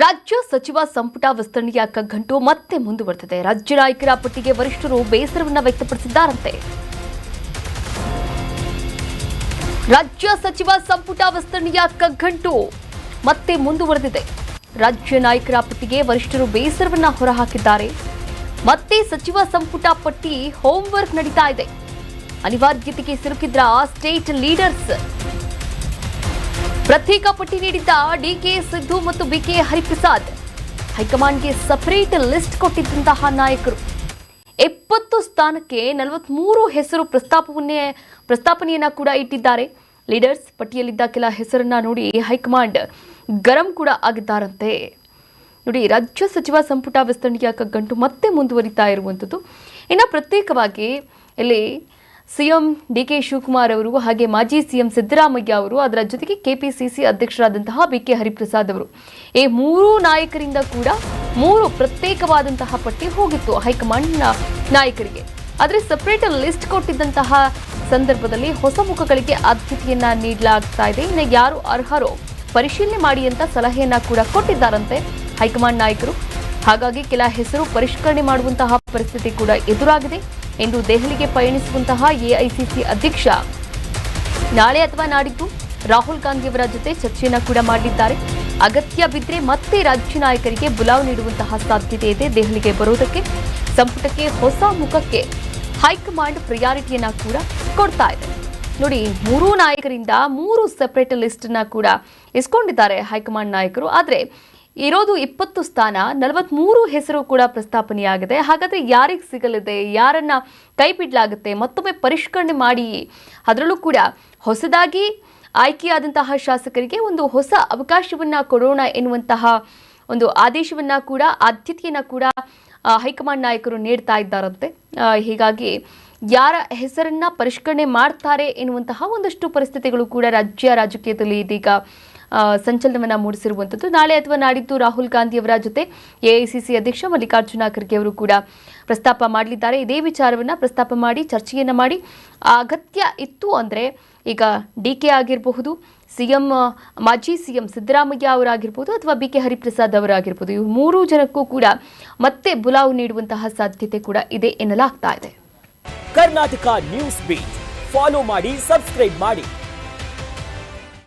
ರಾಜ್ಯ ಸಚಿವ ಸಂಪುಟ ವಿಸ್ತರಣೆಯ ಕಗ್ಗಂಟು ಮತ್ತೆ ಮುಂದುವರೆದಿದೆ. ರಾಜ್ಯ ನಾಯಕರ ಪಟ್ಟಿಗೆ ವರಿಷ್ಠರು ಬೇಸರವನ್ನು ವ್ಯಕ್ತಪಡಿಸಿದ್ದಾರಂತೆ. ರಾಜ್ಯ ಸಚಿವ ಸಂಪುಟ ವಿಸ್ತರಣೆಯ ಕಗ್ಗಂಟು ಮತ್ತೆ ಮುಂದುವರೆದಿದೆ. ರಾಜ್ಯ ನಾಯಕರ ಪಟ್ಟಿಗೆ ವರಿಷ್ಠರು ಬೇಸರವನ್ನು ಹೊರಹಾಕಿದ್ದಾರೆ. ಮತ್ತೆ ಸಚಿವ ಸಂಪುಟ ಪಟ್ಟಿ ಹೋಂವರ್ಕ್ ನಡೀತಾ ಇದೆ. ಅನಿವಾರ್ಯತೆಗೆ ಸಿಲುಕಿದ್ರ ಸ್ಟೇಟ್ ಲೀಡರ್ಸ್. ಪ್ರತ್ಯೇಕ ಪಟ್ಟಿ ನೀಡಿದ್ದ ಡಿಕೆ ಸಿದ್ದು ಮತ್ತು ಬಿಕೆ ಹರಿಪ್ರಸಾದ್ ಹೈಕಮಾಂಡ್ಗೆ ಸಪರೇಟ್ ಲಿಸ್ಟ್ ಕೊಟ್ಟಿದ್ದಂತಹ ನಾಯಕರು 70 ಸ್ಥಾನಕ್ಕೆ 43 ಹೆಸರು ಪ್ರಸ್ತಾಪನೆಯನ್ನ ಕೂಡ ಇಟ್ಟಿದ್ದಾರೆ. ಲೀಡರ್ಸ್ ಪಟ್ಟಿಯಲ್ಲಿದ್ದ ಕೆಲ ಹೆಸರನ್ನ ನೋಡಿ ಹೈಕಮಾಂಡ್ ಗರಂ ಕೂಡ ಆಗಿದ್ದಾರಂತೆ. ನೋಡಿ, ರಾಜ್ಯ ಸಚಿವ ಸಂಪುಟ ವಿಸ್ತರಣೆಯ ಕಗ್ಗಂಟು ಮತ್ತೆ ಮುಂದುವರಿತಾ ಇರುವಂಥದ್ದು. ಇನ್ನು ಪ್ರತ್ಯೇಕವಾಗಿ ಇಲ್ಲಿ ಸಿಎಂ ಡಿಕೆ ಶಿವಕುಮಾರ್ ಅವರು ಹಾಗೆ ಮಾಜಿ ಸಿಎಂ ಸಿದ್ದರಾಮಯ್ಯ ಅವರು, ಅದರ ಜೊತೆಗೆ ಕೆಪಿಸಿಸಿ ಅಧ್ಯಕ್ಷರಾದಂತಹ ಬಿಕೆ ಹರಿಪ್ರಸಾದ್ ಅವರು, ಈ ಮೂರು ನಾಯಕರಿಂದ ಕೂಡ 3 ಪ್ರತ್ಯೇಕವಾದಂತಹ ಪಟ್ಟಿ ಹೋಗಿತ್ತು ಹೈಕಮಾಂಡ್ ನಾಯಕರಿಗೆ. ಆದರೆ ಸಪರೇಟ್ ಲಿಸ್ಟ್ ಕೊಟ್ಟಿದ್ದಂತಹ ಸಂದರ್ಭದಲ್ಲಿ ಹೊಸ ಮುಖಗಳಿಗೆ ಆದ್ಯತೆಯನ್ನ ನೀಡಲಾಗ್ತಾ ಇದೆ. ಇನ್ನು ಯಾರು ಅರ್ಹರೋ ಪರಿಶೀಲನೆ ಮಾಡಿ ಅಂತ ಸಲಹೆಯನ್ನ ಕೂಡ ಕೊಟ್ಟಿದ್ದಾರಂತೆ ಹೈಕಮಾಂಡ್ ನಾಯಕರು. ಹಾಗಾಗಿ ಕೆಲ ಹೆಸರು ಪರಿಷ್ಕರಣೆ ಮಾಡುವಂತಹ ಪರಿಸ್ಥಿತಿ ಕೂಡ ಎದುರಾಗಿದೆ. ಇಂದು ದೆಹಲಿಗೆ ಪಯಣಿಸುವಂತಹ ಎಐಸಿಸಿ ಅಧ್ಯಕ್ಷ ನಾಳೆ ಅಥವಾ ನಾಡಿದ್ದು ರಾಹುಲ್ ಗಾಂಧಿಯವರ ಜೊತೆ ಚರ್ಚೆಯನ್ನ ಕೂಡ ಮಾಡಿದ್ದಾರೆ. ಅಗತ್ಯ ಬಿದ್ದರೆ ಮತ್ತೆ ರಾಜ್ಯ ನಾಯಕರಿಗೆ ಬುಲಾವ್ ನೀಡುವಂತಹ ಸಾಧ್ಯತೆ ಇದೆ. ದೆಹಲಿಗೆ ಬರುವುದಕ್ಕೆ ಸಂಪುಟಕ್ಕೆ ಹೊಸ ಮುಖಕ್ಕೆ ಹೈಕಮಾಂಡ್ ಪ್ರಿಯಾರಿಟಿಯನ್ನ ಕೂಡ ಕೊಡ್ತಾ ಇದೆ. ನೋಡಿ, 3 ನಾಯಕರಿಂದ 3 ಸೆಪರೇಟ್ ಲಿಸ್ಟ್ ಅನ್ನ ಕೂಡ ಇಸ್ಕೊಂಡಿದ್ದಾರೆ ಹೈಕಮಾಂಡ್ ನಾಯಕರು. ಆದರೆ ಇರೋದು 20 ಸ್ಥಾನ, 43 ಹೆಸರು ಕೂಡ ಪ್ರಸ್ತಾಪನೆಯಾಗಿದೆ. ಹಾಗಾದ್ರೆ ಯಾರಿಗೆ ಸಿಗಲಿದೆ, ಯಾರನ್ನ ಕೈ ಬಿಡಲಾಗುತ್ತೆ, ಮತ್ತೊಮ್ಮೆ ಪರಿಷ್ಕರಣೆ ಮಾಡಿ ಅದರಲ್ಲೂ ಕೂಡ ಹೊಸದಾಗಿ ಆಯ್ಕೆಯಾದಂತಹ ಶಾಸಕರಿಗೆ ಒಂದು ಹೊಸ ಅವಕಾಶವನ್ನ ಕೊಡೋಣ ಎನ್ನುವಂತಹ ಒಂದು ಆದೇಶವನ್ನ ಕೂಡ, ಆದ್ಯತೆಯನ್ನ ಕೂಡ ಹೈಕಮಾಂಡ್ ನಾಯಕರು ನೀಡ್ತಾ ಇದ್ದಾರಂತೆ. ಹೀಗಾಗಿ ಯಾರ ಹೆಸರನ್ನ ಪರಿಷ್ಕರಣೆ ಮಾಡ್ತಾರೆ ಎನ್ನುವಂತಹ ಒಂದಷ್ಟು ಪರಿಸ್ಥಿತಿಗಳು ಕೂಡ ರಾಜ್ಯ ರಾಜಕೀಯದಲ್ಲಿ ಇದೀಗ ಸಂಚಲನವನ್ನ ಮೂಡಿಸಿರುವಂಥದ್ದು. ನಾಳೆ ಅಥವಾ ನಾಡಿದ್ದು ರಾಹುಲ್ ಗಾಂಧಿಯವರ ಜೊತೆ ಎಐಸಿಸಿ ಅಧ್ಯಕ್ಷ ಮಲ್ಲಿಕಾರ್ಜುನ ಖರ್ಗೆ ಅವರು ಕೂಡ ಪ್ರಸ್ತಾಪ ಮಾಡಲಿದ್ದಾರೆ. ಇದೇ ವಿಚಾರವನ್ನ ಪ್ರಸ್ತಾಪ ಮಾಡಿ ಚರ್ಚೆಯನ್ನ ಮಾಡಿ ಅಗತ್ಯ ಇತ್ತು ಅಂದರೆ ಈಗ ಡಿಕೆ ಆಗಿರಬಹುದು, ಮಾಜಿ ಸಿಎಂ ಸಿದ್ದರಾಮಯ್ಯ ಅವರಾಗಿರ್ಬೋದು ಅಥವಾ ಬಿಕೆ ಹರಿಪ್ರಸಾದ್ ಅವರಾಗಿರ್ಬೋದು, ಇವು 3 ಜನಕ್ಕೂ ಕೂಡ ಮತ್ತೆ ಬುಲಾವ್ ನೀಡುವಂತಹ ಸಾಧ್ಯತೆ ಕೂಡ ಇದೆ ಎನ್ನಲಾಗ್ತಾ ಇದೆ. ಕರ್ನಾಟಕ ನ್ಯೂಸ್ ಬೀಟ್ ಫಾಲೋ ಮಾಡಿ, ಸಬ್ಸ್ಕ್ರೈಬ್ ಮಾಡಿ.